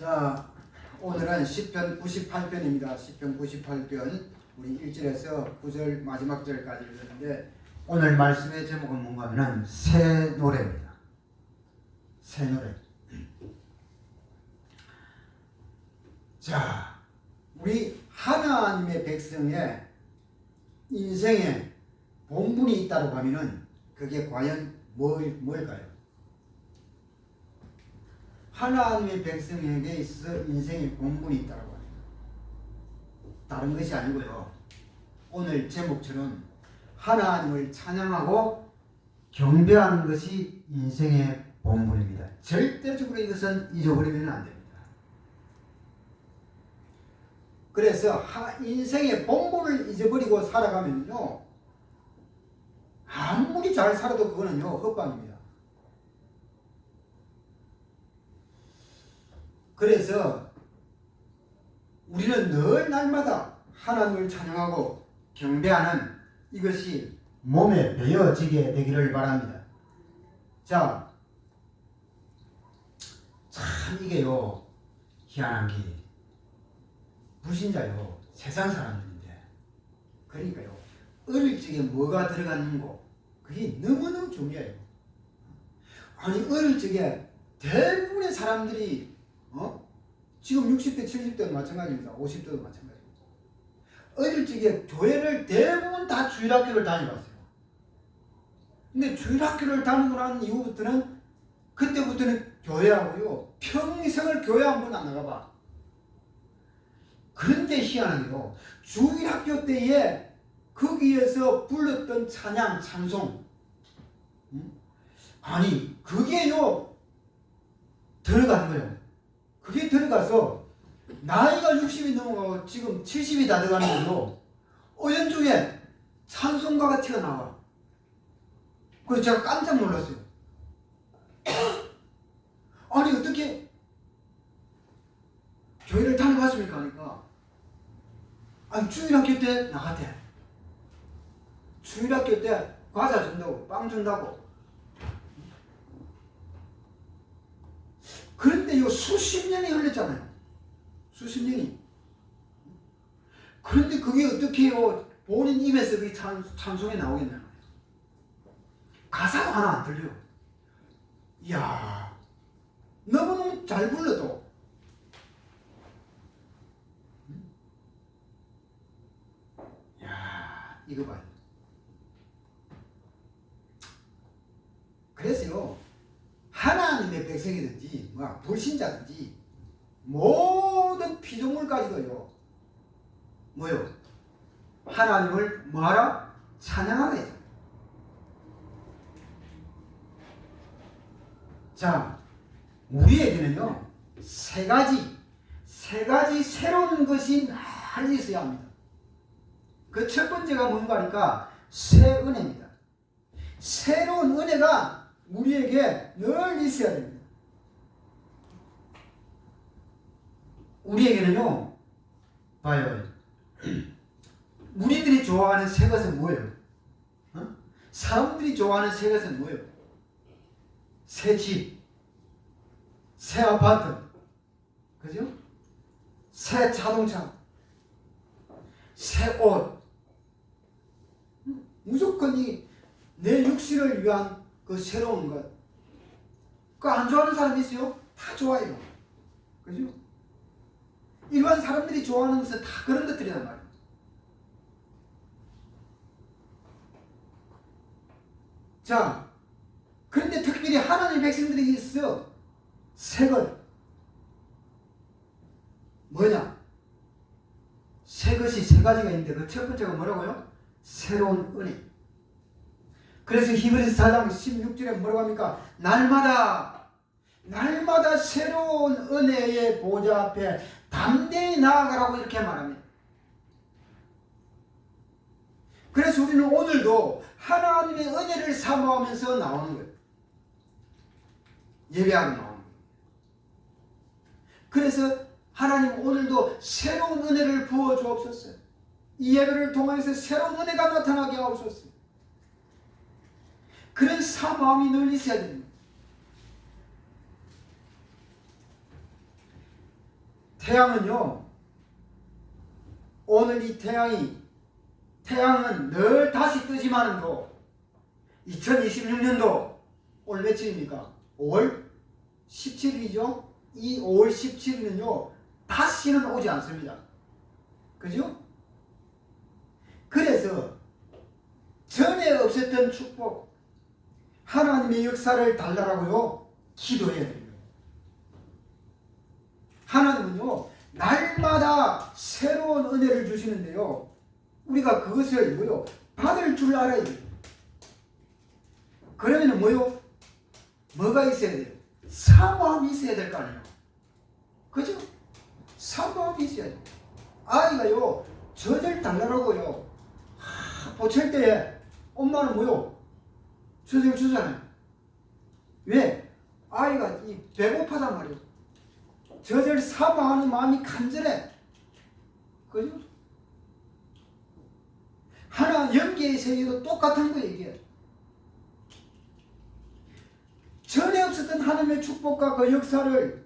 자, 오늘은 시편 98편입니다. 시편 98편 우리 1절에서 9절 마지막 절까지 읽었는데 오늘 말씀의 제목은 뭔가 하면 새 노래입니다. 새 노래. 자, 우리 하나님의 백성의 인생에 본분이 있다고 하면은 그게 과연 뭘까요? 하나님의 백성에게 있어서 인생의 본분이 있다고 합니다. 다른 것이 아니고요. 오늘 제목처럼 하나님을 찬양하고 경배하는 것이 인생의 본분입니다. 절대적으로 이것은 잊어버리면 안 됩니다. 그래서 인생의 본분을 잊어버리고 살아가면요, 아무리 잘 살아도 그거는요 헛방입니다. 그래서 우리는 늘 날마다 하나님을 찬양하고 경배하는 이것이 몸에 배어지게 되기를 바랍니다. 자, 참 이게요 희한한 게 불신자요 세상 사람들인데, 그러니까요 어릴 적에 뭐가 들어갔는고 그게 너무너무 중요해요. 아니 어릴 적에 대부분의 사람들이 지금 60대 70대도 마찬가지입니다. 50대도 마찬가지입니다. 어릴 적에 교회를 대부분 다 주일학교를 다녀봤어요. 근데 주일학교를 다니고 난 이후부터는 그때부터는 교회하고요 평생을 교회 한 번 안 나가봐. 그런데 희한한 게요, 주일학교 때에 거기에서 불렀던 찬양 찬송, 아니 그게요 들어간 거예요. 그게 들어가서 나이가 60이 넘어가고 지금 70이 다 돼가는데도 연중에 찬송가가 튀어나와. 그래서 제가 깜짝 놀랐어요. 아니 어떻게 교회를 다녀봤습니까? 하니까 아니 주일학교 때 나갔대. 주일학교 때 과자 준다고 빵 준다고. 그런데 요 수십 년이 흘렀잖아요. 수십 년이. 그런데 그게 어떻게 해요 본인 입에서 그 찬송에 나오겠냐는 거예요. 가사가 하나 안 들려요. 이야, 너무너무 잘 불러도 이야, 이거 봐요. 그래서요 하나님의 백성이든지 불신자든지 모든 피조물까지도요 뭐요? 하나님을 뭐하라? 찬양하라 해요. 자, 우리에게는요 세 가지 새로운 것이 늘 있어야 합니다. 그 첫 번째가 뭔가 하니까 새 은혜입니다. 새로운 은혜가 우리에게 늘 있어야 됩니다. 우리에게는요 봐요, 우리들이 좋아하는 새 것은 뭐예요? 사람들이 좋아하는 새 것은 뭐예요? 새 집, 새 아파트, 그죠? 새 자동차, 새 옷. 무조건 내 육신을 위한 그 새로운 것. 그 안 좋아하는 사람이 있어요? 다 좋아해요. 그죠? 일반 사람들이 좋아하는 것은 다 그런 것들이란 말이에요. 자, 그런데 특별히 하나님의 백성들이 있어. 새 것. 뭐냐? 새 것이 세 가지가 있는데 그 첫 번째가 뭐라고요? 새로운 은혜. 그래서 히브리서 4장 16절에 뭐라고 합니까? 날마다 새로운 은혜의 보좌 앞에 담대히 나아가라고 이렇게 말합니다. 그래서 우리는 오늘도 하나님의 은혜를 사모하면서 나오는 거예요. 예배하러 나오는 거예요. 그래서 하나님 오늘도 새로운 은혜를 부어 주옵소서. 이 예배를 통해서 새로운 은혜가 나타나게 하옵소서. 그런 사모함이 늘 있어야 됩니다. 태양은요, 오늘 이 태양은 늘 다시 뜨지만도 2026년도 오늘 며칠입니까? 5월 17일이죠? 이 5월 17일은요, 다시는 오지 않습니다. 그죠? 그래서 전에 없었던 축복, 하나님의 역사를 달라라고요, 기도해야 됩니다. 하나님은요, 날마다 새로운 은혜를 주시는데요, 우리가 그것을 뭐요? 받을 줄 알아야 돼요. 그러면 뭐요? 뭐가 있어야 돼요? 사모함이 있어야 될 거 아니에요. 그죠? 사모함이 있어야 돼요. 아이가요, 젖을 달라고요, 보칠 때에 엄마는 뭐요? 젖을 주잖아요. 왜? 아이가 배고파단 말이에요. 젖을 사모하는 마음이 간절해. 그죠? 하나 연계의 세계도 똑같은 거예요, 이게. 전에 없었던 하나님의 축복과 그 역사를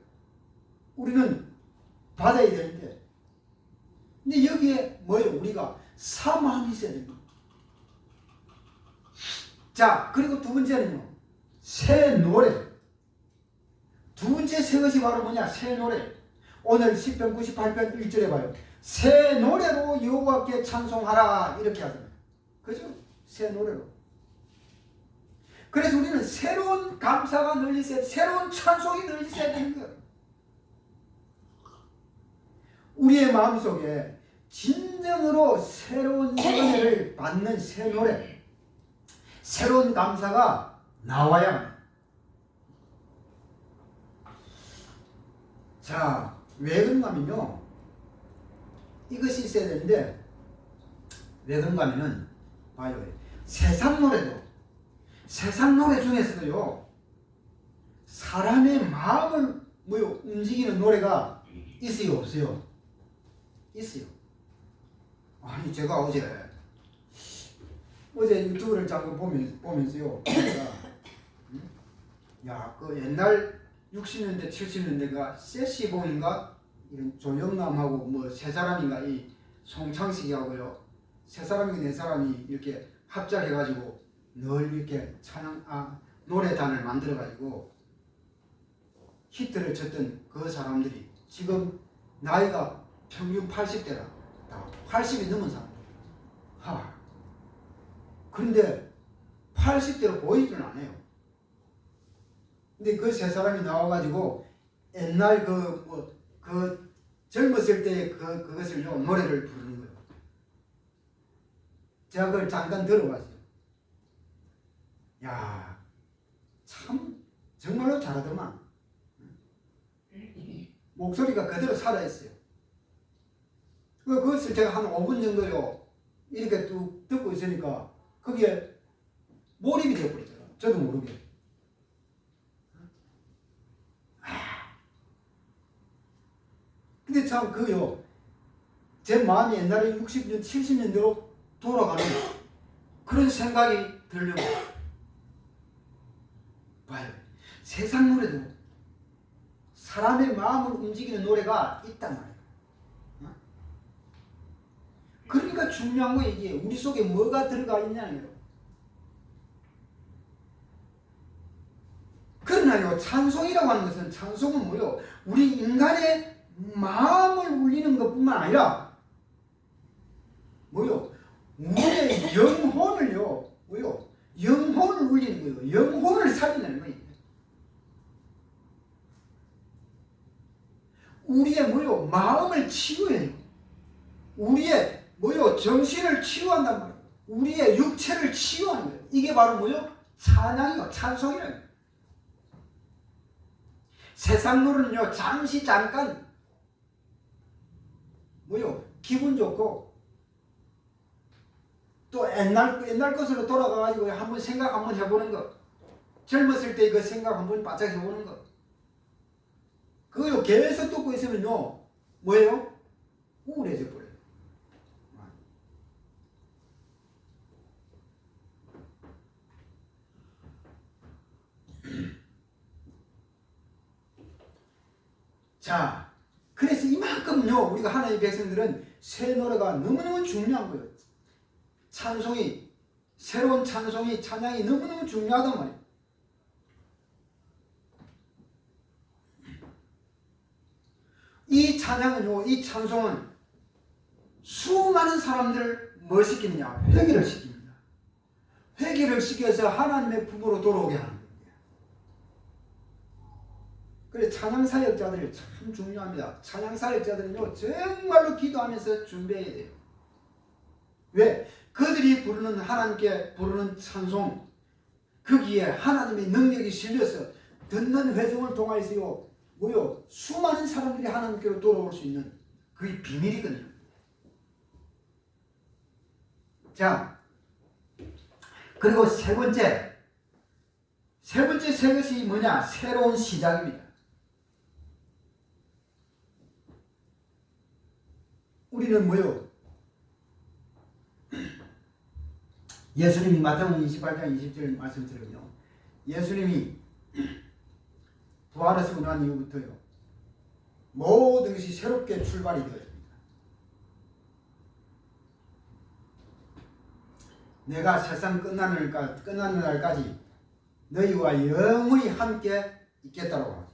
우리는 받아야 되는데, 근데 여기에 뭐예요? 우리가 사모함이 있어야 됩니다. 자, 그리고 두 번째는요, 새 노래. 두 번째 새 것이 바로 뭐냐? 새 노래. 오늘 10편 98편 1절에 봐요. 새 노래로 여호와께 찬송하라, 이렇게 하잖아요. 그죠? 새 노래로. 그래서 우리는 새로운 감사가 늘 있어야, 새로운 찬송이 늘 있어야 되는 거예요. 우리의 마음속에 진정으로 새로운 은혜를 받는 새 노래, 새로운 감사가 나와야 합니다. 자, 왜 그런가 하면요, 이것이 있어야 되는데, 왜 그런가 하면은 봐요. 세상 노래 중에서도요, 사람의 마음을 뭐요? 움직이는 노래가 있어요, 없어요? 있어요. 아니, 제가 어제 유튜브를 잠깐 보면서요, 야, 그 옛날 60년대 70년대가 세시봉인가, 이런 조영남하고 뭐 세 사람인가, 이 송창식이하고요, 세 사람이 네 사람이 이렇게 합작해가지고 늘 이렇게 노래단을 만들어가지고 히트를 쳤던 그 사람들이 지금 나이가 평균 80대라. 80이 넘은 사람. 그런데 80대로 보이지는 않아요. 근데 그 세 사람이 나와가지고 옛날 그 젊었을 때 그것을요, 노래를 부르는 거예요. 제가 그걸 잠깐 들어봤어요. 야, 참 정말로 잘하더만. 목소리가 그대로 살아있어요. 그것을 제가 한 5분 정도요, 이렇게 뚝 듣고 있으니까 거기에 몰입이 되어버리더라고요. 저도 모르게. 근데 참 제 마음이 옛날에 60년, 70년대로 돌아가는 그런 생각이 들려고 봐요. 세상 노래도 사람의 마음을 움직이는 노래가 있단 말이에요. 그러니까 중요한 거, 이게 우리 속에 뭐가 들어가 있냐는 거예요. 그러나요, 찬송이라고 하는 것은, 찬송은 뭐요? 우리 인간의 마음을 울리는 것뿐만 아니라 뭐요? 우리의 영혼을요, 뭐요? 영혼을 울리는 거예요. 영혼을 살리는 거예요. 우리의 뭐요? 마음을 치유해요. 우리의 뭐요? 정신을 치유한단 말이에요. 우리의 육체를 치유하는 거예요. 이게 바로 뭐요? 찬양이요, 찬송이라는 거예요. 세상 노래는요, 잠깐 뭐요? 기분 좋고, 또 옛날 것으로 돌아가가지고 한번 생각 한번 해보는 거, 젊었을 때 그 생각 한번 바짝 해보는 거, 그거요 계속 듣고 있으면요, 뭐예요? 우울해져 버려요. 자, 그래서 이만큼 가끔요 우리가 하나님의 백성들은 새 노래가 너무너무 중요한 거예요. 찬송이, 새로운 찬송이, 찬양이 너무너무 중요하단 말이에요. 이 찬양은요, 이 찬송은 수많은 사람들을 뭐 시키느냐? 회개를 시킵니다. 회개를 시켜서 하나님의 품으로 돌아오게 하는 거예요. 그래 찬양 사역자들이 참 중요합니다. 찬양 사역자들은요 정말로 기도하면서 준비해야 돼요. 왜? 그들이 부르는 하나님께 부르는 찬송 거기에 하나님의 능력이 실려서 듣는 회중을 통하여서요 뭐요 수많은 사람들이 하나님께로 돌아올 수 있는 그게 비밀이거든요. 자, 그리고 세 번째 새 것이 뭐냐? 새로운 시작입니다. 우리는 뭐요? 예수님이 마태복음 28장 20절 말씀처럼요. 예수님이 부활하시고 난 이후부터요. 모든 것이 새롭게 출발이 되어집니다. 내가 세상 끝나는 날까지 너희와 영원히 함께 있겠다고 합니다.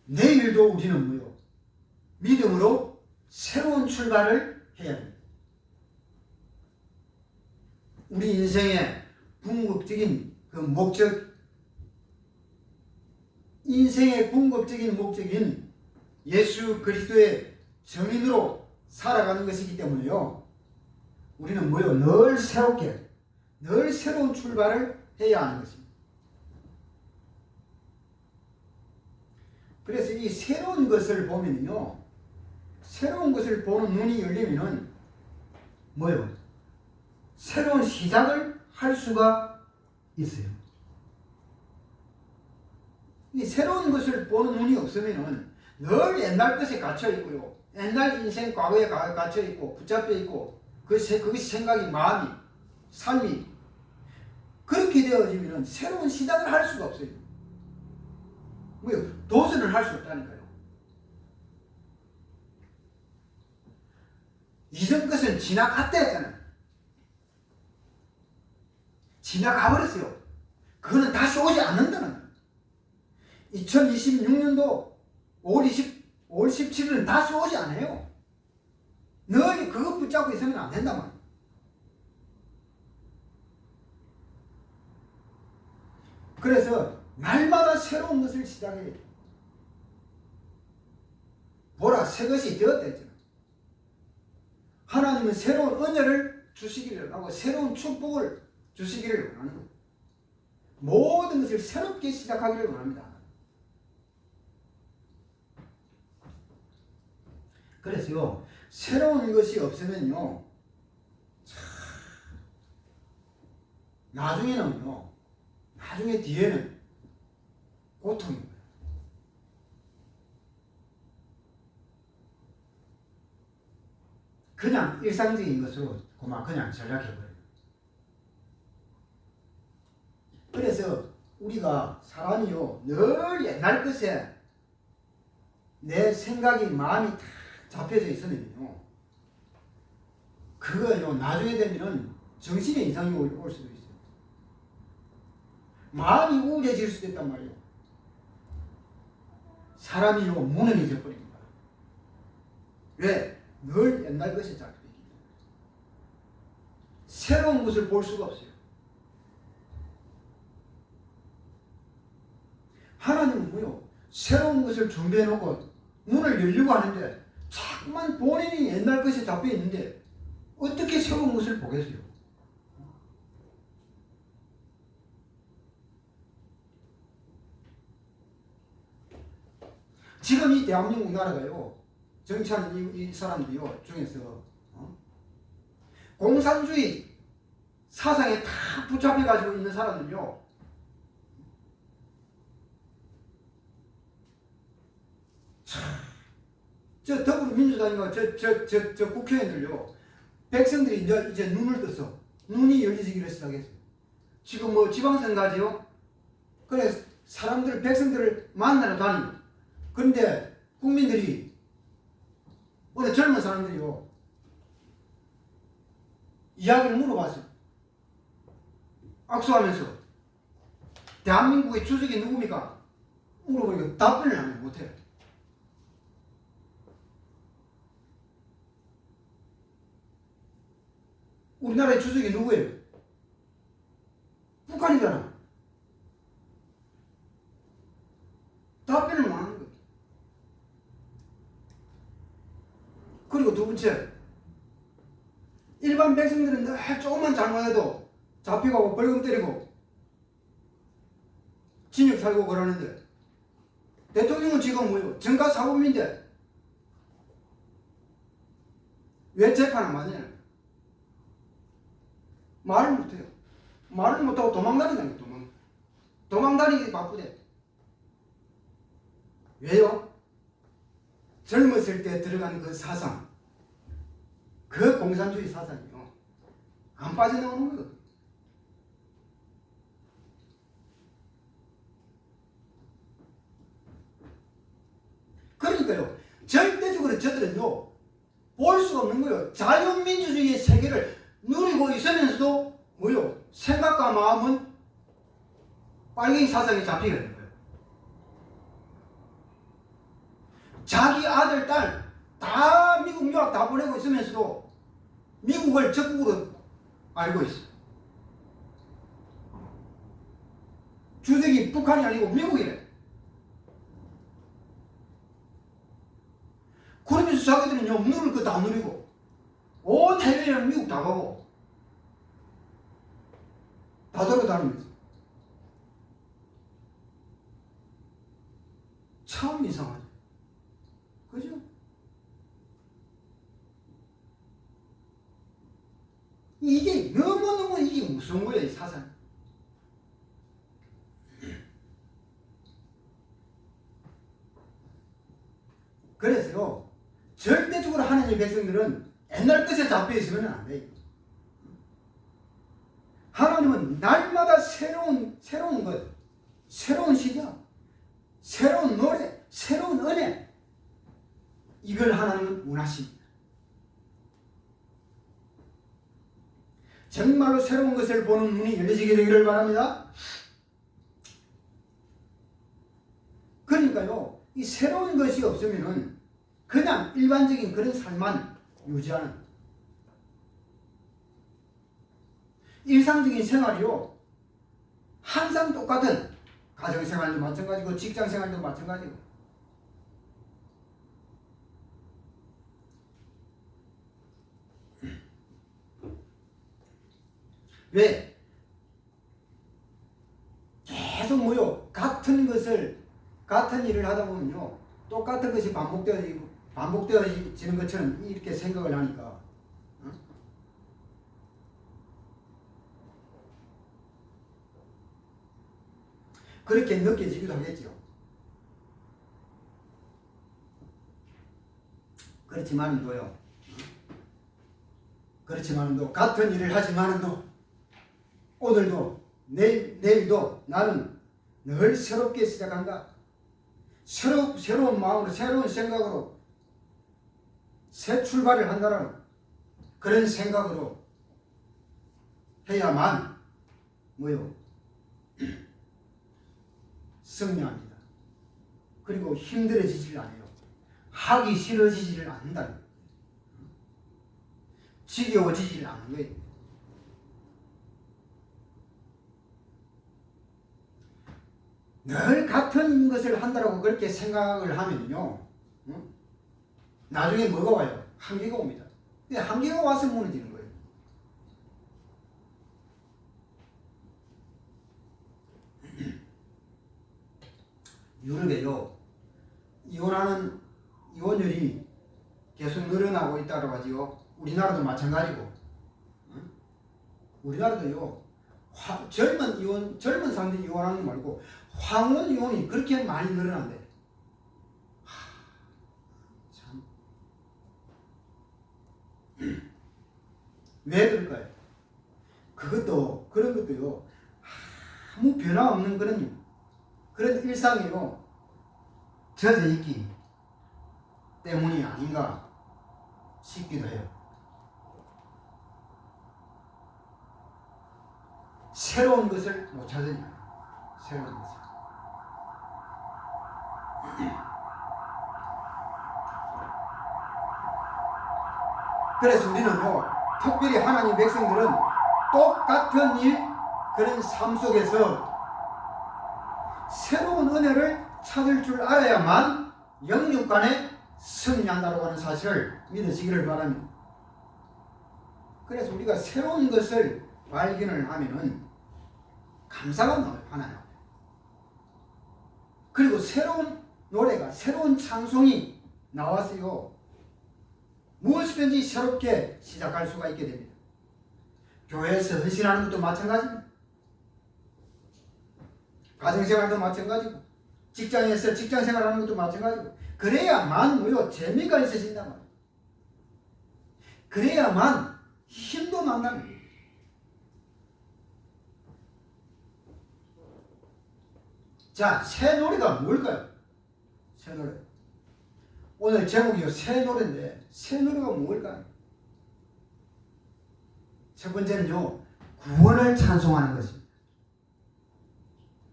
내일도 우리는 뭐요? 믿음으로 새로운 출발을 해야 합니다. 우리 인생의 궁극적인 그 목적, 인생의 궁극적인 목적인 예수 그리스도의 증인으로 살아가는 것이기 때문에요. 우리는 뭐요? 늘 새롭게, 늘 새로운 출발을 해야 하는 것입니다. 그래서 이 새로운 것을 보면요, 새로운 것을 보는 눈이 열리면은 뭐요? 새로운 시작을 할 수가 있어요. 이 새로운 것을 보는 눈이 없으면은 늘 옛날 것에 갇혀 있고요, 옛날 인생 과거에 갇혀 있고 붙잡혀 있고 그것이 생각이, 마음이, 삶이 그렇게 되어지면은 새로운 시작을 할 수가 없어요. 뭐요? 도전을 할 수 없다니까요. 이전 것은 지나갔다 했잖아요. 지나가버렸어요. 그거는 다시 오지 않는다는 거예요. 2026년도 5월 17일은 다시 오지 않아요. 늘 그거 붙잡고 있으면 안 된단 말이에요. 그래서 날마다 새로운 것을 시작해야 돼요. 보라, 새 것이 되었다 했잖아요. 하나님은 새로운 은혜를 주시기를 하고 새로운 축복을 주시기를 원하는 거예요. 모든 것을 새롭게 시작하기를 원합니다. 그래서요, 새로운 것이 없으면요, 나중에 뒤에는 고통입니다. 그냥 일상적인 것으로 그냥 전락해버려요. 그래서 우리가 사람이요, 늘 옛날 것에 내 생각이, 마음이 다 잡혀져 있으면요, 그거요, 나중에 되면은 정신에 이상이 올 수도 있어요. 마음이 우울해질 수도 있단 말이에요. 사람이요, 무능해져 버립니다. 왜? 늘 옛날 것에 잡혀있기 때문에. 새로운 것을 볼 수가 없어요. 하나님은 뭐요? 새로운 것을 준비해놓고 문을 열려고 하는데 자꾸만 본인이 옛날 것에 잡혀있는데 어떻게 새로운 것을 보겠어요? 지금 이 대한민국 나라가요, 정치하는 이 사람들이요 중에서 공산주의 사상에 다 붙잡혀가지고 있는 사람들요, 저 더불어민주당이가 저 국회의원들요, 백성들이 이제 눈을 떠서 눈이 열리기를 시작했어요. 지금 뭐 지방선거지요? 그래서 사람들, 백성들을 만나러 다니고. 그런데 국민들이, 어느 젊은 사람들이요, 이야기를 물어봤어요. 악수하면서 대한민국의 주석이 누굽니까? 물어보니까 답변을 하면 못해요. 우리나라의 주석이 누구예요? 북한이잖아. 답변을 못하는 거예요. 그리고 두 번째, 일반 백성들은 늘 조금만 잘못해도 잡혀가고 벌금 때리고 징역 살고 그러는데, 대통령은 지금 뭐예요? 전가사범인데 왜 재판 안 받느냐? 말을 못해요. 말을 못하고 도망다니는 거예요. 도망다니기 바쁘대. 왜요? 젊었을 때 들어간 그 사상, 그 공산주의 사상이요, 안 빠져나오는 거예요. 그러니까요, 절대적으로 저들은요, 볼 수가 없는 거예요. 자유민주주의의 세계를 누리고 있으면서도 뭐요? 생각과 마음은 빨갱이 사상에 잡히게 되는 거예요. 자기 아들, 딸 다 미국 유학 다 보내고 있으면서도 미국을 적국으로 알고 있어요. 주석이 북한이 아니고 미국이래. 그러면서 자기들은요, 누릴 거 다 누리고, 온 해외여행 미국 다 가고, 다 돌아다니면서. 참 이상하죠. 그죠? 이게 너무너무 이게 무서운 거예요, 이 사상. 그래서요, 절대적으로 하나님의 백성들은 옛날 것에 잡혀 있으면 안 돼요. 하나님은 날마다 새로운 것, 새로운 시작, 새로운 노래, 새로운 은혜, 이걸 하나님은 원하십니다. 정말로 새로운 것을 보는 눈이 열려지게 되기를 바랍니다. 그러니까요, 이 새로운 것이 없으면은 그냥 일반적인 그런 삶만 유지하는, 일상적인 생활이요, 항상 똑같은 가정생활도 마찬가지고 직장생활도 마찬가지고. 왜? 계속 뭐요? 같은 일을 하다 보면요, 똑같은 것이 반복되어지는 것처럼 이렇게 생각을 하니까, 그렇게 느껴지기도 하겠죠. 그렇지만도 같은 일을 하지만도 오늘도 내일도 나는 늘 새롭게 시작한다. 새로운 마음으로, 새로운 생각으로 새 출발을 한다는 그런 생각으로 해야만 뭐요? 승리합니다. 그리고 힘들어지질 않아요. 하기 싫어지지를 않는다는 거예요. 지겨워지지를 않는 거예요. 늘 같은 것을 한다고 그렇게 생각을 하면요, 나중에 뭐가 와요? 한계가 옵니다. 근데 한계가 와서 무너지는 거예요. 유럽에요, 이혼율이 계속 늘어나고 있다고 하지요. 우리나라도 마찬가지고. 우리나라도요, 젊은 사람들이 이혼하는 거 말고 황혼 이혼이 그렇게 많이 늘어난대. 참. 왜 그럴까요? 그런 것도요, 아무 변화 없는 그런 그런 일상이요 젖어 있기 때문이 아닌가 싶기도 해요. 새로운 것을 못 찾으냐. 새로운 것을. 그래서 우리는요, 특별히 하나님 백성들은 똑같은 일, 그런 삶 속에서 새로운 은혜를 찾을 줄 알아야만 영육 간에 승리한다고 하는 사실을 믿으시기를 바랍니다. 그래서 우리가 새로운 것을 발견을 하면은 감사가 나와요, 하나님. 그리고 새로운 노래가, 새로운 찬송이 나왔어요. 무엇이든지 새롭게 시작할 수가 있게 됩니다. 교회에서 헌신하는 것도 마찬가지입니다. 가정생활도 마찬가지고, 직장에서 직장생활하는 것도 마찬가지고, 그래야만 뭐요 재미가 있어진단 말이에요. 그래야만 힘도 난다는 거예요. 자, 새 노래가 뭘까요? 새 노래. 오늘 제목이요 새 노래인데 새 노래가 뭘까요? 첫 번째는요 구원을 찬송하는 것입니다.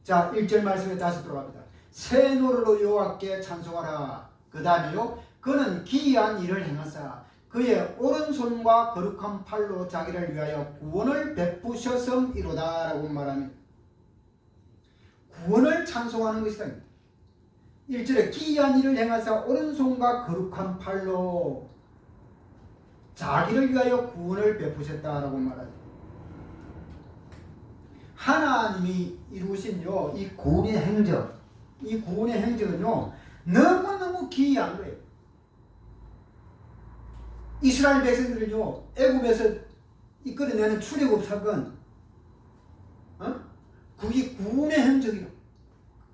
자, 1절 말씀에 다시 들어갑니다. 새 노래로 여호와께 찬송하라. 그 다음에요 그는 기이한 일을 행하사 그의 오른손과 거룩한 팔로 자기를 위하여 구원을 베푸셨음이로다 라고 말합니다. 구원을 찬송하는 것이다. 1절에 기이한 일을 행하사 오른손과 거룩한 팔로 자기를 위하여 구원을 베푸셨다라고 말하죠. 하나님이 이루신 이 구원의 행적, 이 구원의 행적은요 너무너무 기이한 거예요. 이스라엘 백성들은요 애굽에서 이끌어내는 출애굽 사건, 그게 구원의 행적이에요.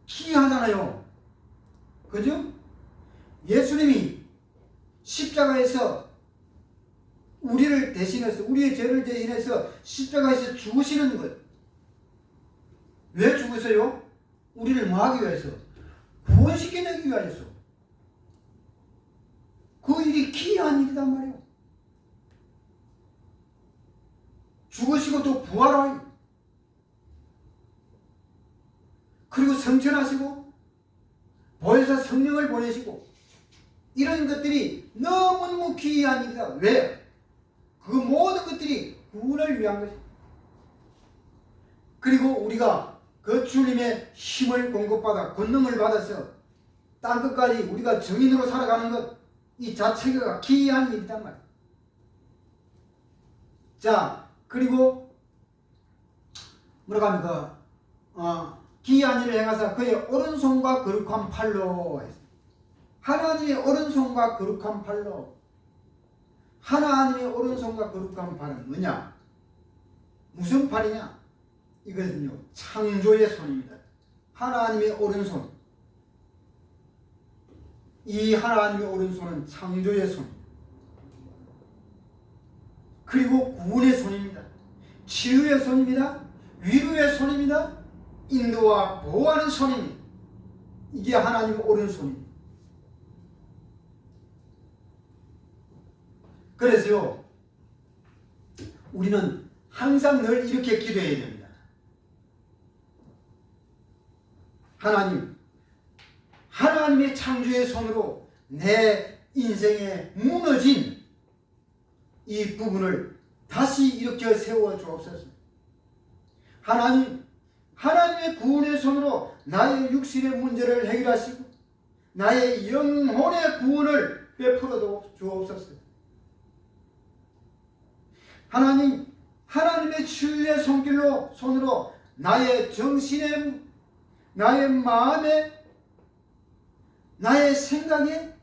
기이하잖아요. 그죠? 예수님이 십자가에서 우리를 대신해서, 우리의 죄를 대신해서 십자가에서 죽으시는 것. 왜 죽으세요? 우리를 뭐 하기 위해서? 구원시키기 위해서. 그 일이 기이한 일이단 말이에요. 죽으시고 또 부활하고, 그리고 성천하시고, 보혜사 성령을 보내시고, 이런 것들이 너무너무 기이한 일이다. 왜? 그 모든 것들이 구원을 위한 것입니다. 그리고 우리가 그 주님의 힘을 공급받아 권능을 받아서 땅끝까지 우리가 증인으로 살아가는 것, 이 자체가 기이한 일이단 말이에요. 자, 그리고 뭐라고 합니까? 기이한 일을 행하사 그의 오른손과 거룩한 팔로, 하나님의 오른손과 거룩한 팔로. 하나님의 오른손과 거룩한 팔은 뭐냐? 무슨 팔이냐? 이것은요 창조의 손입니다. 하나님의 오른손, 이 하나님의 오른손은 창조의 손, 그리고 구원의 손입니다. 치유의 손입니다. 위로의 손입니다. 인도와 보호하는 손입니다. 이게 하나님의 오른손입니다. 그래서요 우리는 항상 늘 이렇게 기도해야 됩니다. 하나님의 창조의 손으로 내 인생에 무너진 이 부분을 다시 일으켜 세워 주옵소서. 하나님의 구원의 손으로 나의 육신의 문제를 해결하시고 나의 영혼의 구원을 베풀어 주옵소서. 하나님의 치유의 손으로 나의 정신에, 나의 마음에, 나의 생각에,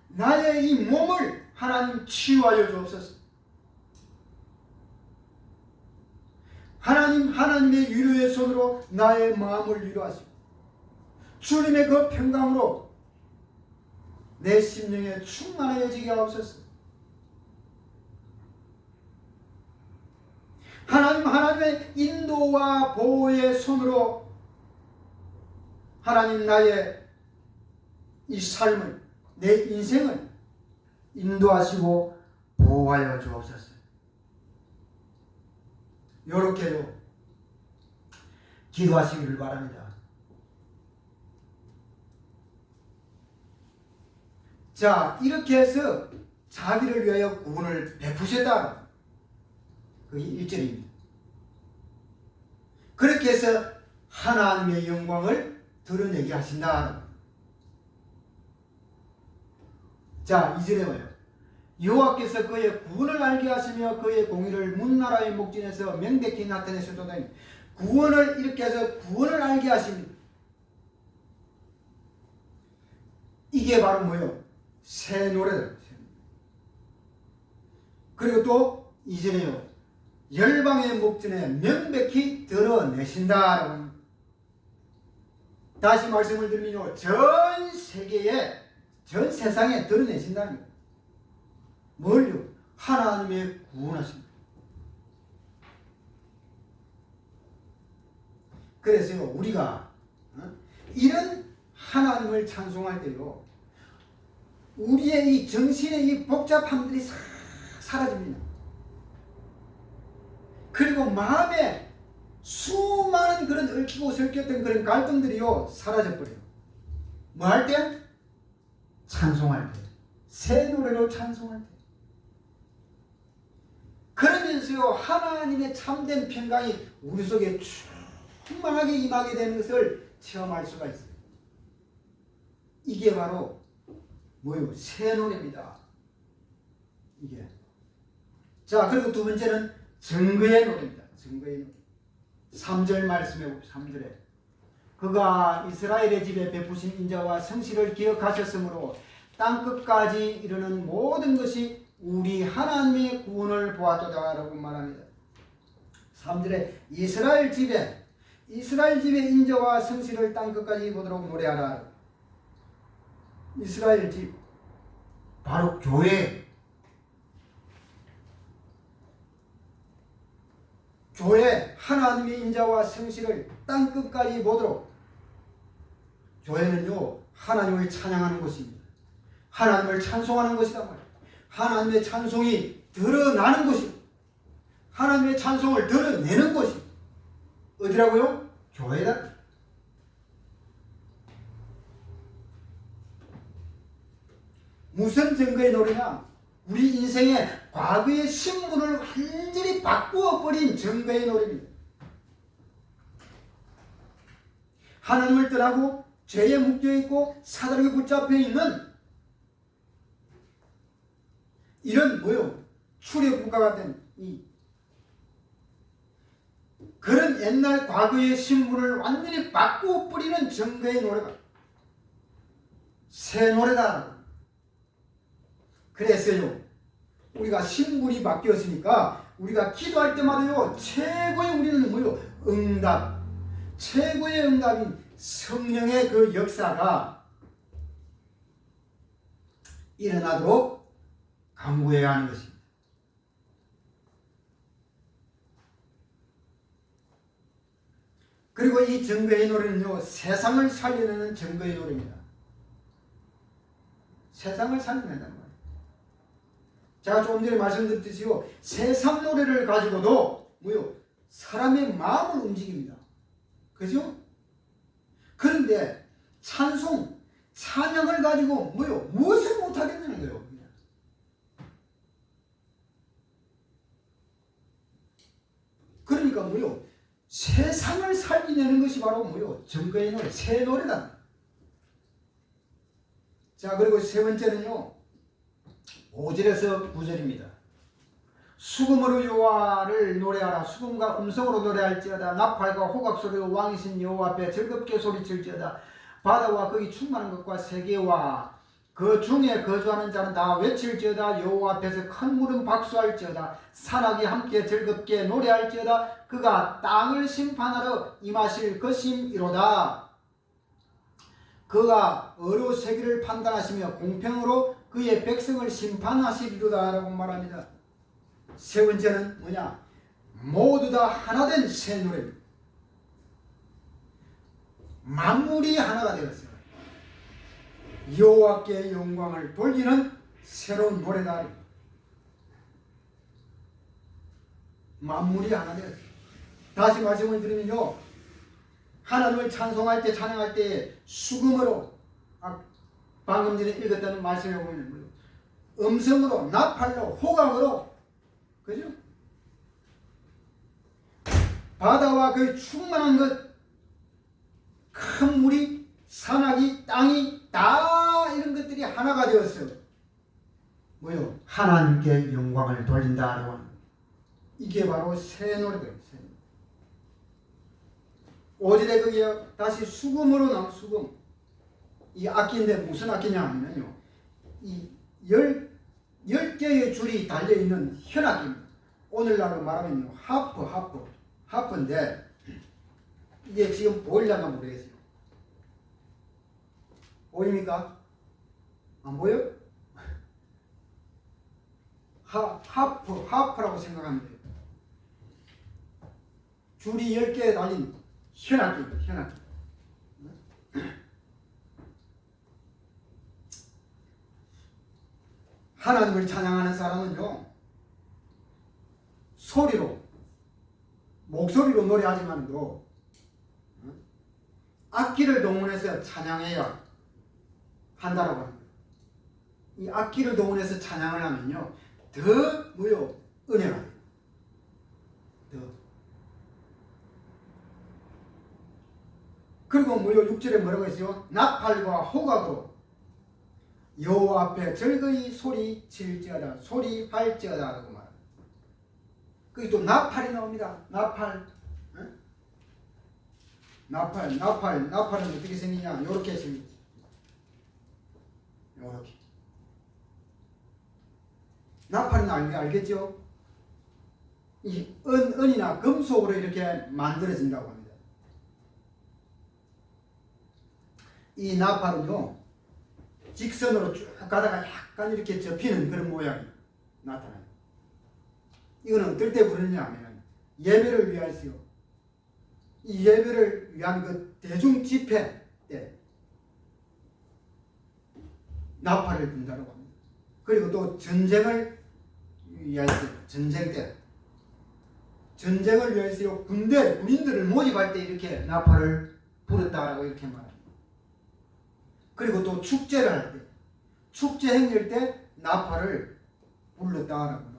나의 이 몸을 하나님 치유하여 주옵소서. 하나님의 위로의 손으로 나의 마음을 위로하시고 주님의 그 평강으로 내 심령에 충만해지게 하옵소서. 하나님의 인도와 보호의 손으로 하나님 나의 이 삶을, 내 인생을 인도하시고 보호하여 주옵소서. 요렇게요 기도하시기를 바랍니다. 자, 이렇게 해서 자기를 위하여 구원을 베푸셨다. 그게 1절입니다. 그렇게 해서 하나님의 영광을 드러내게 하신다. 자, 2절에 뭐예요? 여호와께서 그의 구원을 알게 하시며 그의 공의를 문나라의 목전에서 명백히 나타내셨도다. 구원을 이렇게 해서 구원을 알게 하십니다. 이게 바로 뭐예요? 새 노래다. 그리고 또 2절에요. 열방의 목전에 명백히 드러내신다. 다시 말씀을 드리면요, 전 세계에, 전 세상에 드러내신다는 거예요. 뭘요? 하나님의 구원하십니다. 그래서요, 우리가 이런 하나님을 찬송할 때요, 우리의 이 정신의 이 복잡함들이 싹 사라집니다. 그리고 마음에 수많은 그런 얽히고 설켰던 그런 갈등들이요 사라져버려요. 뭐 할 때? 찬송할 때. 새 노래로 찬송할 때. 그러면서요 하나님의 참된 평강이 우리 속에 충만하게 임하게 되는 것을 체험할 수가 있어요. 이게 바로 뭐예요? 새 노래입니다. 이게. 자, 그리고 두 번째는 증거의 노래입니다. 증거의 노래. 3절 말씀해 봅시다. 3절에 그가 이스라엘의 집에 베푸신 인자와 성실을 기억하셨으므로 땅끝까지 이르는 모든 것이 우리 하나님의 구원을 보았도다 라고 말합니다. 3절에 이스라엘 집에 인자와 성실을 땅끝까지 보도록 노래하라. 이스라엘 집 바로 교회 하나님의 인자와 성실을 땅끝까지 보도록. 교회는요 하나님을 찬양하는 곳입니다. 하나님을 찬송하는 것이다 말이에요. 하나님의 찬송이 드러나는 곳입니다. 하나님의 찬송을 드러내는 곳이 어디라고요? 교회다. 무슨 증거의 노래냐? 우리 인생의 과거의 신분을 완전히 바꾸어 버린 증거의 노래입니다. 하나님을 떠나고 죄에 묶여 있고 사단에게 붙잡혀 있는 이런 뭐요? 출애굽과 같은 이 그런 옛날 과거의 신분을 완전히 바꾸어 버리는 증거의 노래가 새 노래다. 그래서요 우리가 신분이 바뀌었으니까 우리가 기도할 때마다요 최고의 우리는 뭐요? 응답. 최고의 응답인 성령의 그 역사가 일어나도록 간구해야 하는 것입니다. 그리고 이 증거의 노래는요 세상을 살려내는 증거의 노래입니다. 세상을 살려낸다는 거예요. 제가 조금 전에 말씀드렸듯이요 세상 노래를 가지고도 뭐요? 사람의 마음을 움직입니다. 그죠? 그런데 찬송, 찬양을 가지고 뭐요? 무엇을 못하겠냐는 거예요. 그러니까 뭐요? 세상을 살리내는 것이 바로 뭐요? 증거의 노래, 새 노래다. 자, 그리고 세 번째는요 5절에서 9절입니다. 수금으로 여호와를 노래하라. 수금과 음성으로 노래할지어다. 나팔과 호각 소리로 왕이신 여호와 앞에 즐겁게 소리칠지어다. 바다와 거기 충만한 것과 세계와 그 중에 거주하는 자는 다 외칠지어다. 여호와 앞에서 큰 물은 박수할지어다. 산악이 함께 즐겁게 노래할지어다. 그가 땅을 심판하러 임하실 것임이로다. 그가 의로 세계를 판단하시며 공평으로 그의 백성을 심판하시리로다 라고 말합니다. 세 번째는 뭐냐? 모두 다 하나된 새 노래입니다. 만물이 하나가 되었어요. 여호와께 영광을 돌리는 새로운 노래다. 만물이 하나 되었어요. 다시 말씀을 드리면요, 하나님을 찬송할 때, 찬양할 때 수금으로, 방금 전에 읽었다는 말씀에 보면 음성으로, 나팔로, 호각으로, 그죠? 바다와 그 충만한 것, 큰 물이, 산악이, 땅이 다 이런 것들이 하나가 되었어요. 뭐요? 하나님께 영광을 돌린다라고 하는, 이게 바로 새 노래들. 오절에 그게 다시 수금으로 나온 수금. 이 악기인데 무슨 악기냐 하면요, 이 10개의 줄이 달려있는 현악기입니다. 오늘날로 말하면 하프인데 이게 지금 보이려나 모르겠어요. 보입니까? 안 보여? 하프라고 생각하면 돼요. 줄이 10개 달린 현악기입니다. 현악기. 하나님을 찬양하는 사람은요, 목소리로 노래하지만도 악기를 동원해서 찬양해야 한다라고 합니다. 이 악기를 동원해서 찬양을 하면요, 더 은혜가 돼요. 그리고 6절에 뭐라고 했어요? 나팔과 호각으로 여호와 앞에 즐거이 소리칠지어다, 소리할지어다 라고 말합니다. 거기 또 나팔이 나옵니다. 나팔은 어떻게 생기냐? 요렇게 생기지. 요렇게. 나팔은 알겠죠? 이 은이나 금속으로 이렇게 만들어진다고 합니다. 이 나팔은요, 직선으로 쭉 가다가 약간 이렇게 접히는 그런 모양이 나타나요. 이거는 어떨 때 부르느냐 하면 예배를 위하여서요. 이 예배를 위한 그 대중 집회 때 나팔을 분다고 합니다. 그리고 또 전쟁을 위하여서, 전쟁 때 전쟁을 위해서 군인들을 모집할 때 이렇게 나팔을 불었다라고 이렇게 말합니다. 그리고 또 축제를 할 때, 축제 행렬 때 나팔을 불렀다라고 말합니다.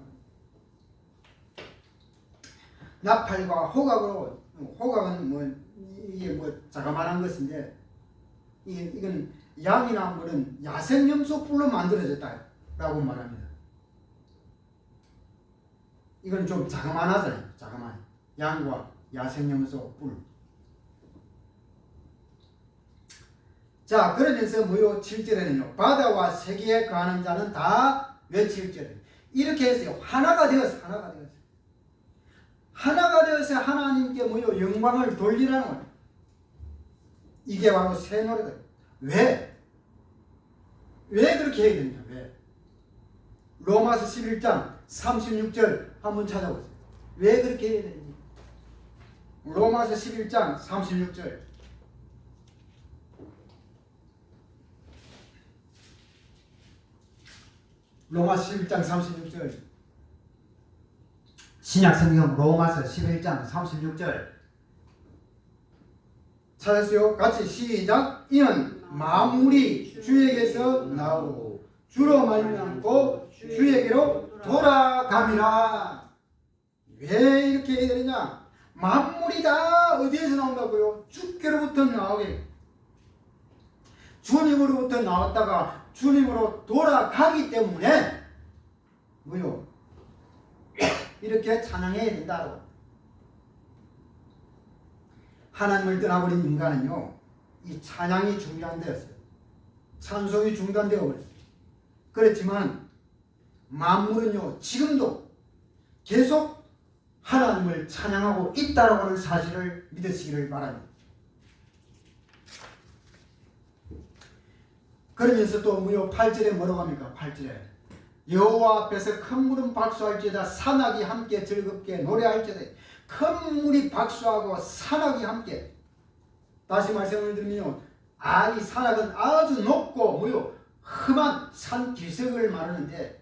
나팔과 호각으로, 호각은 이게 자그마한 것인데, 이건 양이나 물은 야생염소 뿔로 만들어졌다라고 말합니다. 이건 좀 자그마하잖아요. 자그마해. 양과 야생염소 뿔. 자, 그러면서 7절에는요, 바다와 세계에 거하는 자는 다 외칠지어다. 이렇게 해서 하나가 되었어요. 하나가 되어서 하나님께 영광을 돌리라는 거예요. 이게 바로 새 노래다. 왜 그렇게 해야 되느냐? 왜? 로마서 11장 36절 한번 찾아보세요. 왜 그렇게 해야 되는지. 로마서 11장 36절. 로마서 11장 36절. 신약성경 로마서 11장 36절. 찾았어요? 같이 시작. 이는 만물이 주에게서 나오고 주로 말미암고 주에게로 돌아갑니다. 왜 이렇게 해야 되느냐? 만물이 다 어디에서 나온다고요? 주께로부터 나오게. 주님으로부터 나왔다가 주님으로 돌아가기 때문에 이렇게 찬양해야 된다고. 하나님을 떠나버린 인간은요, 이 찬양이 중단되었어요. 찬송이 중단되어 버렸어요. 그렇지만 만물은요, 지금도 계속 하나님을 찬양하고 있다라고 하는 사실을 믿으시기를 바랍니다. 그러면서 또 8절에 뭐라고 합니까? 8절에 여호와 앞에서 큰 물은 박수할지어다, 산악이 함께 즐겁게 노래할지어다. 큰 물이 박수하고 산악이 함께. 다시 말씀을 드리면요, 이 산악은 아주 높고 험한 산 기슭을 말하는데,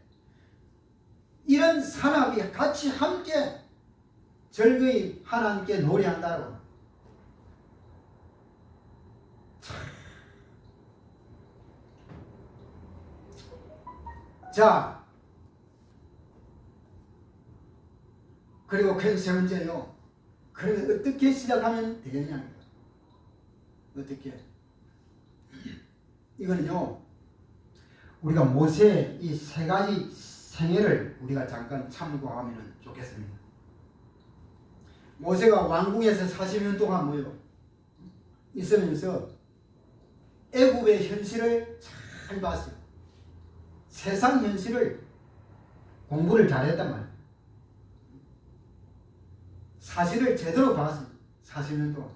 이런 산악이 같이 함께 즐거이 하나님께 노래한다고. 자, 그리고 세 번째요. 그러면 어떻게 시작하면 되겠냐는 거예요. 어떻게? 이거는요, 우리가 모세의 이 세 가지 생애를 우리가 잠깐 참고하면 좋겠습니다. 모세가 왕궁에서 40년 동안 있으면서 애굽의 현실을 잘 봤어요. 세상 현실을 공부를 잘했단 말이에요. 사실을 제대로 봤어요. 40년 동안.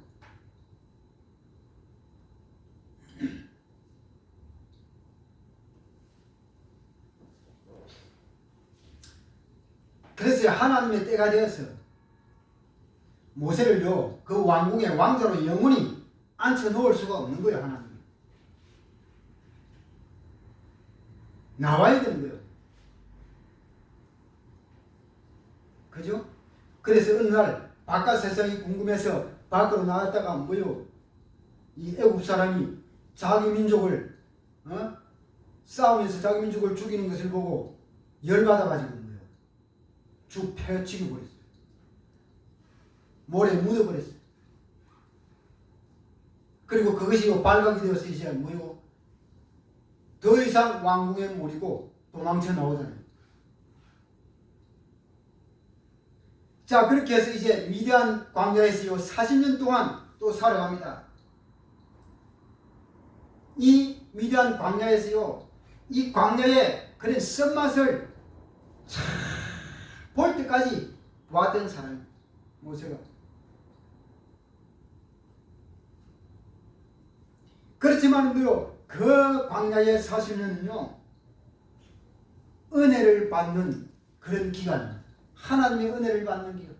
그래서 하나님의 때가 되어서 모세를요, 그 왕궁의 왕자로 영원히 앉혀 놓을 수가 없는 거예요. 하나님 나와야 되는 거예요. 그죠? 그래서 어느 날 바깥 세상이 궁금해서 밖으로 나왔다가 이 애굽 사람이 자기 민족을 싸우면서 자기 민족을 죽이는 것을 보고 열받아가지고 쭉 패치고 버렸어요. 모래에 묻어버렸어요. 그리고 그것이 발각이 되어서 이제 더 이상 왕궁에 몰이고 도망쳐 나오잖아요. 자, 그렇게 해서 이제 미디안 광야에서 40년 동안 또 살아갑니다. 이 미디안 광야에서요, 이 광야의 그런 쓴맛을 볼 때까지 보았던 사람, 모세가. 그렇지만 그 광야의 40년은요, 은혜를 받는 그런 기간, 하나님의 은혜를 받는 기간,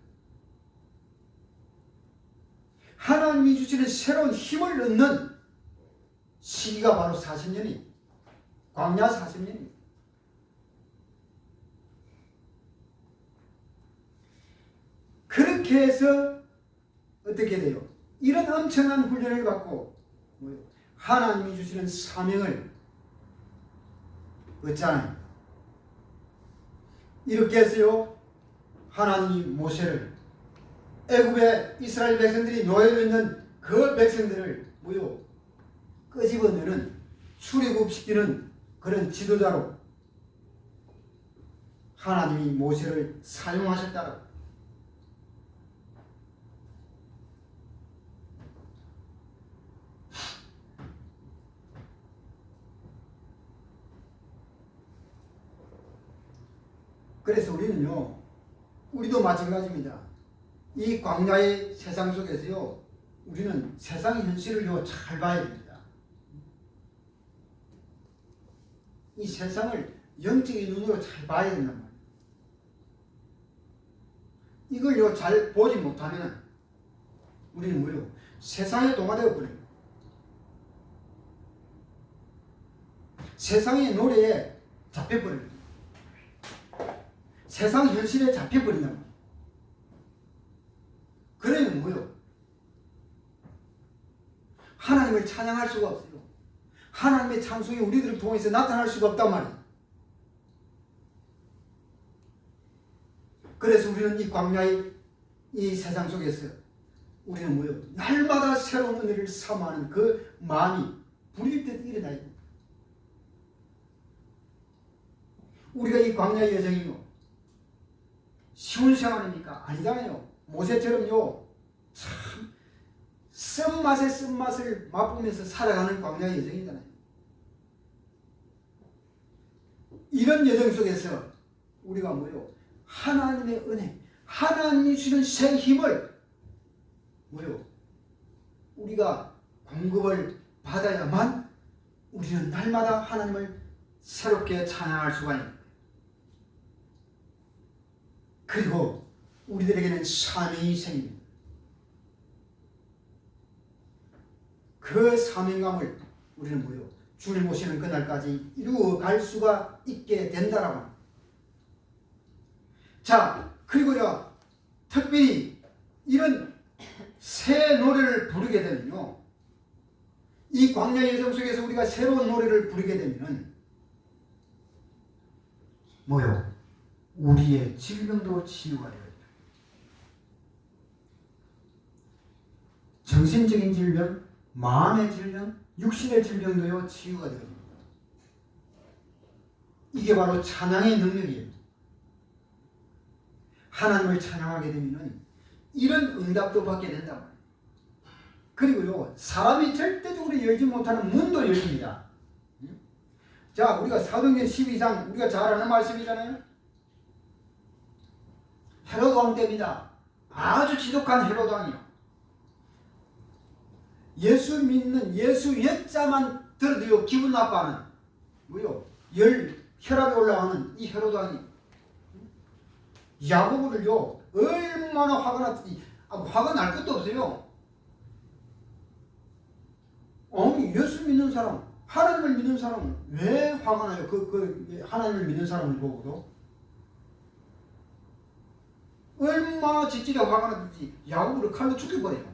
하나님이 주시는 새로운 힘을 얻는 시기가 바로 40년이, 광야 40년입니다. 그렇게 해서 어떻게 돼요? 이런 엄청난 훈련을 받고 하나님이 주시는 사명을 얻잖아요. 이렇게 해서요, 하나님이 모세를 애굽의 이스라엘 백성들이 노예로 있는 그 백성들을 끄집어내는, 출애굽시키는 그런 지도자로 하나님이 모세를 사용하셨다고. 그래서 우리도 마찬가지입니다. 이 광야의 세상 속에서요, 우리는 세상의 현실을 잘 봐야 됩니다. 이 세상을 영적인 눈으로 잘 봐야 된단 말이에요. 이걸 잘 보지 못하면 우리는 세상에 동화되어 버려요. 세상의 노래에 잡혀버려요. 세상 현실에 잡혀버린단 말이에요. 그러면 하나님을 찬양할 수가 없어요. 하나님의 찬송이 우리들을 통해서 나타날 수가 없단 말이에요. 그래서 우리는 이 광야의 이 세상 속에서 우리는 날마다 새로운 은혜를 사모하는 그 마음이 불일 듯 일어나야 됩니다. 우리가 이 광야의 여정이요, 쉬운 생활입니까? 아니잖아요. 모세처럼요, 참 쓴맛의 쓴맛을 맛보면서 살아가는 광야의 여정이잖아요. 이런 여정 속에서 우리가 하나님의 은혜, 하나님이 주시는 새 힘을 우리가 공급을 받아야만 우리는 날마다 하나님을 새롭게 찬양할 수가 있는 거예요. 그리고 우리들에게는 사명이 생깁니다. 그 사명감을 우리는 뭐요? 주님 오시는 그날까지 이루어 갈 수가 있게 된다라고 합니다. 자, 그리고요, 특별히 이런 새 노래를 부르게 되면요, 이 광야의 여정 속에서 우리가 새로운 노래를 부르게 되면은 뭐요? 우리의 질병도 치유가 되어요. 정신적인 질병, 마음의 질병, 육신의 질병도요 치유가 됩니다. 이게 바로 찬양의 능력이에요. 하나님을 찬양하게 되면은 이런 응답도 받게 된단 말이에요. 그리고요, 사람이 절대적으로 열지 못하는 문도 열립니다. 자, 우리가 사도행전 12장 우리가 잘 아는 말씀이잖아요. 헤로드 왕 때입니다. 아주 지독한 헤로드 왕이요. 예수 믿는 예수 옛자만 들어도요 기분 나빠하는 뭐요? 혈압이 올라가는 이 헤로드 왕이 야고보를요 얼마나 화가 났든지 화가 날 것도 없어요. 아니 예수 믿는 사람, 하나님을 믿는 사람은 왜 화가 나요? 하나님을 믿는 사람을 보고도 얼마나 지질에 화가 났든지 야고보를 칼로 죽여버려요.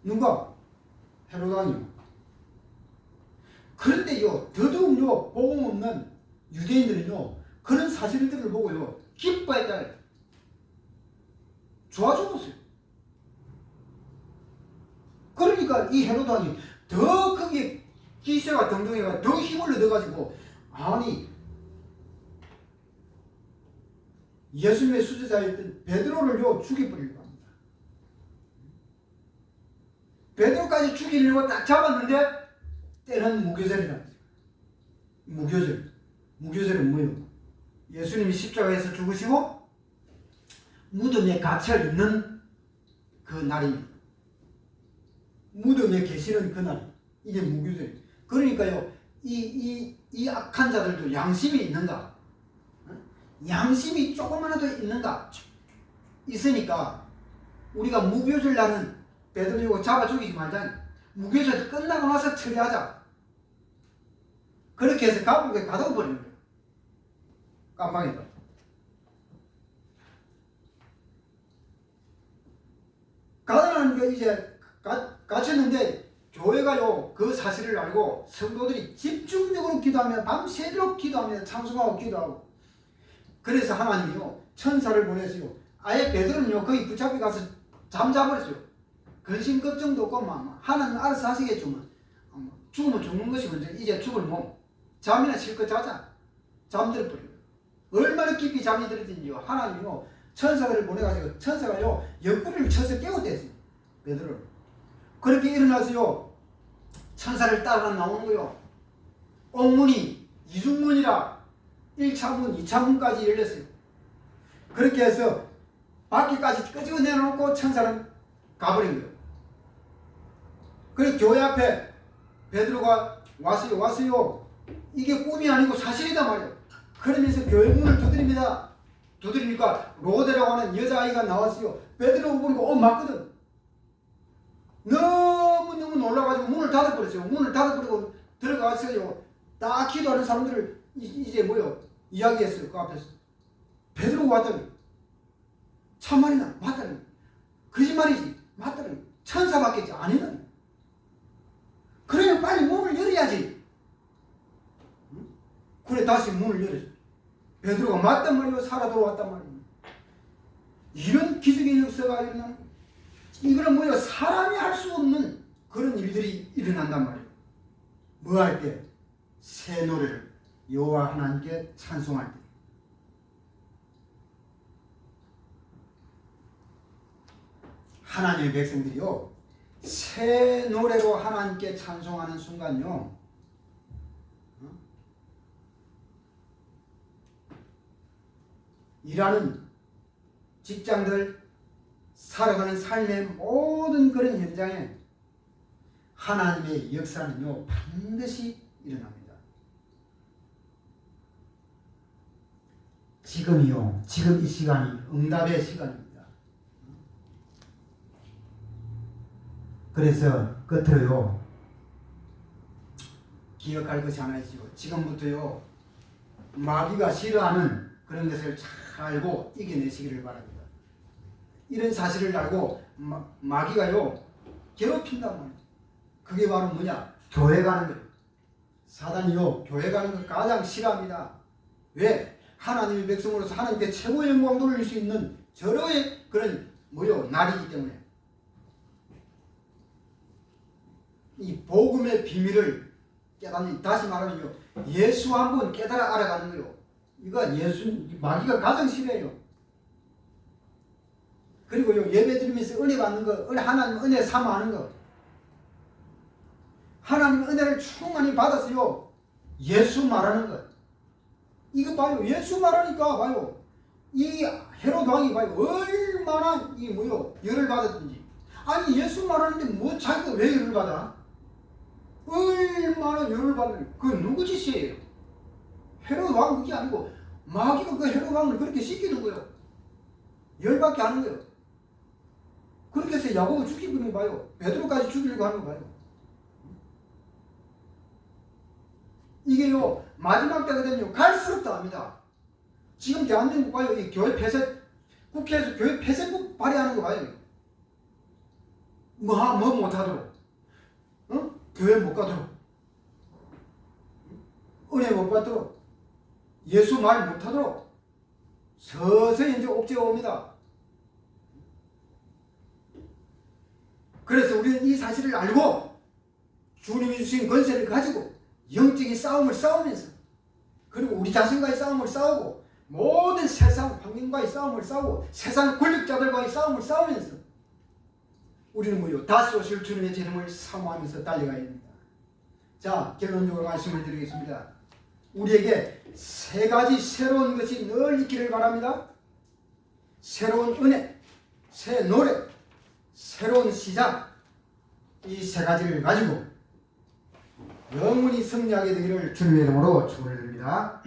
누가? 헤로드 왕이요. 그런데요 더더욱요 복음 없는 유대인들은요 그런 사실들을 보고요 기뻐했다. 좋아 죽었어요. 그러니까 이 헤로드 왕이 더 크게 기세가 등등해가 더 힘을 얻어가지고 아니 예수님의 수제자였던 베드로를요 죽여버리려고 합니다. 베드로까지 죽이려고 딱 잡았는데 때는 무교절이라고 했어요. 무교절은 뭐예요? 예수님이 십자가에서 죽으시고 무덤에 갇혀 있는 그 날입니다. 무덤에 계시는 그날, 이게 무교절이에요. 그러니까요 이 악한 자들도 양심이 있는가? 양심이 조금만라도 있는가? 있으니까 우리가 무교절 날은 베드로고 잡아 죽이지 말자. 무교절 끝나고 나서 처리하자. 그렇게 해서 감옥에 가둬버리는 거예요. 깜방에다. 가둬놓은 게 이제 갇혔는데 교회가요 그 사실을 알고 성도들이 집중적으로 기도하며 밤새도록 기도하며 찬송하고 기도하고 그래서 하나님이요 천사를 보내서요 아예 베드로는요 거기 붙잡혀 가서 잠자버렸어요. 근심 걱정도 없고 막 하나님 알아서 하시겠지만 죽으면 죽는 것이 먼저 이제 죽을 몸 잠이나 실컷 자자. 잠들어버려요. 얼마나 깊이 잠이 들었든지요 하나님이요 천사들을 보내가지고 천사가요 옆구리를 쳐서 깨웠댔어요. 베드로를. 그렇게 일어나서요 천사를 따라 나오는 거요. 옥문이 이중문이라 1차 문, 2차 문까지 열렸어요. 그렇게 해서 밖에까지 끄집어 내놓고 천사는 가버린 거예요. 그래서 교회 앞에 베드로가 왔어요. 이게 꿈이 아니고 사실이다 말이에요. 그러면서 교회 문을 두드립니다. 두드리니까 로데라고 하는 여자아이가 나왔어요. 베드로 보니까 맞거든. 너무너무 놀라가지고 문을 닫아버렸어요. 문을 닫아버리고 들어갔어요. 딱 기도하는 사람들을 이제 뭐요? 이야기했어요. 그 앞에서. 베드로가 왔다니. 참말이다. 맞다니. 거짓말이지. 맞다니. 천사밖에 아니다니. 그러면 빨리 문을 열어야지. 그래 다시 문을 열었어요. 베드로가 맞단 말이에요. 살아 돌아왔단 말이에요. 이런 기적의 역사가 일어나는 거예요. 이거는 뭐예요? 사람이 할 수 없는 그런 일들이 일어난단 말이에요. 뭐 할 때? 새 노래를 여호와 하나님께 찬송할 때. 하나님의 백성들이요 새 노래로 하나님께 찬송하는 순간요 일하는 직장들 살아가는 삶의 모든 그런 현장에 하나님의 역사는요 반드시 일어납니다. 지금이요 지금 이 시간이 응답의 시간입니다. 그래서 끝으로요, 기억할 것이 하나 있죠. 지금부터요, 마귀가 싫어하는 그런 것을 잘 알고 이겨내시기를 바랍니다. 이런 사실을 알고 마귀가요 괴롭힌단 말이에요. 그게 바로 뭐냐? 교회 가는 거예요. 사단이요 교회 가는 걸 가장 싫어합니다. 왜? 하나님의 백성으로서 하나님께 최고의 영광 돌릴 수 있는 절호의 그런 날이기 때문에 이 복음의 비밀을 깨닫는, 다시 말하면요, 예수 한번 깨달아 알아가는 거요. 이거 마귀가 가장 싫어해요. 그리고요, 예배 드리면서 은혜 받는 거, 하나님 은혜 사모하는 거. 하나님 은혜를 충만히 받았어요. 예수 말하는 것. 이거 봐요. 예수 말하니까 봐요. 이 헤롯 왕이 봐요. 얼마나 열을 받았든지. 아니 예수 말하는데 뭐 자기가 왜 열을 받아? 얼마나 열을 받는, 그 누구 짓이에요? 헤롯 왕 그게 아니고 마귀가 그 헤롯 왕을 그렇게 시키는 거예요. 열받게 하는 거예요. 그렇게 해서 야곱을 죽이고 봐요. 베드로까지 죽이려고 하는 거 봐요. 이게요 마지막 때가 되면 갈수록 더합니다. 지금 대한민국 봐요. 이 교회 폐쇄, 국회에서 교회 폐쇄법 발의하는 거 봐요. 뭐 못하도록, 교회 못 가도록, 은혜 못 받도록, 예수 말 못하도록 서서히 이제 옥죄어 옵니다. 그래서 우리는 이 사실을 알고 주님이 주신 권세를 가지고 영적인 싸움을 싸우면서, 그리고 우리 자신과의 싸움을 싸우고, 모든 세상 환경과의 싸움을 싸우고, 세상 권력자들과의 싸움을 싸우면서 우리는 다시 오실 주님의 재림을 사모하면서 달려가야 됩니다. 자, 결론적으로 말씀을 드리겠습니다. 우리에게 세 가지 새로운 것이 늘 있기를 바랍니다. 새로운 은혜, 새 노래, 새로운 시작, 이 세 가지를 가지고 영원히 승리하게 되기를 주님의 이름으로 축원을 드립니다.